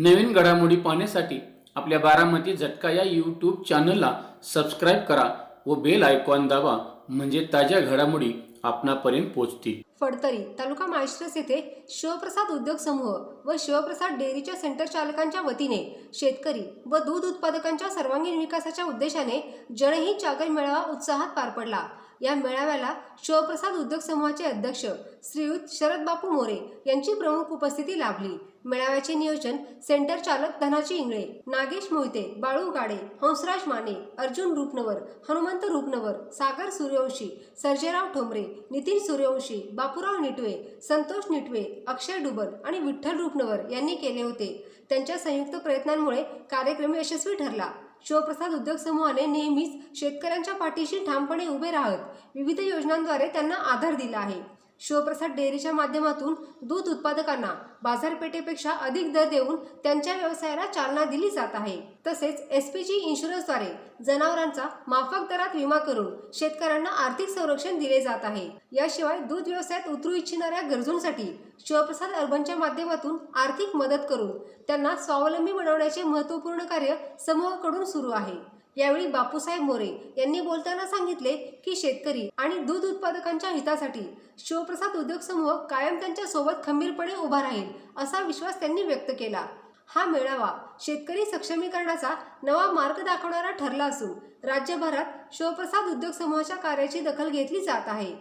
नवीन घडामोडी पाहण्यासाठी आपल्या बारामती झटका या यूट्यूब चॅनलला सबस्क्राईब करा व बेल आयकॉन दाबा, म्हणजे ताज्या घडामोडी आपणापर्यंत पोहोचतील। फडतरी तालुका माळशिरस येथे शिवप्रसाद उद्योग समूह व शिवप्रसाद डेअरीच्या सेंटर चालकांच्या वतीने शेतकरी व दूध उत्पादकांच्या सर्वांगीण विकासाच्या उद्देशाने जनहित जागर मेळावा उत्साहात पार पडला। या मेळाव्याला शिवप्रसाद उद्योग समूहाचे अध्यक्ष श्रीयुत शरद बापू मोरे यांची प्रमुख उपस्थिती लाभली। मेळाव्याचे नियोजन सेंटर चालक धनाजी इंगळे, नागेश मोहिते, बाळू गाडे, हंसराज माने, अर्जुन रूपनवर, हनुमंत रूपनवर, सागर सूर्यवंशी, सर्जेराव ठोंबरे, नितीन सूर्यवंशी, बापूराव निटवे, संतोष निटवे, अक्षय डुबल आणि विठ्ठल रूपनवर यांनी केले होते। त्यांच्या संयुक्त प्रयत्नांमुळे कार्यक्रम यशस्वी ठरला। शिवप्रसाद उद्योग समूहाने नेहमीच शेतकऱ्यांच्या पाठीशी ठामपणे उभे राहत विविध योजनांद्वारे त्यांना आधार दिला आहे। शिवप्रसाद डेअरीच्या माध्यमातून दूध उत्पादकांना बाजारपेठेपेक्षा अधिक दर देऊन त्यांच्या व्यवसायाला चालना दिली जात आहे। तसेच एसपीजी इन्शुरन्सद्वारे जनावरांचा माफक दरात विमा करून शेतकऱ्यांना आर्थिक संरक्षण दिले जात आहे। याशिवाय दूध व्यवसायात उतरू इच्छिणाऱ्या गरजूंसाठी शिवप्रसाद अर्बनच्या माध्यमातून आर्थिक मदत करून त्यांना स्वावलंबी बनवण्याचे महत्त्वपूर्ण कार्य समूहाकडून सुरू आहे। यावेळी बापूसाहेब मोरे यांनी बोलताना सांगितले की शेतकरी आणि दूध उत्पादकांच्या हितासाठी शिवप्रसाद उद्योग समूह कायम त्यांच्या सोबत खंबीरपणे उभा राहील असा विश्वास त्यांनी व्यक्त केला। हा मेळावा शेतकरी सक्षमीकरणाचा नवा मार्ग दाखवणारा ठरला असून राज्यभरात शिवप्रसाद उद्योग समूहाच्या कार्याची दखल घेतली जात आहे।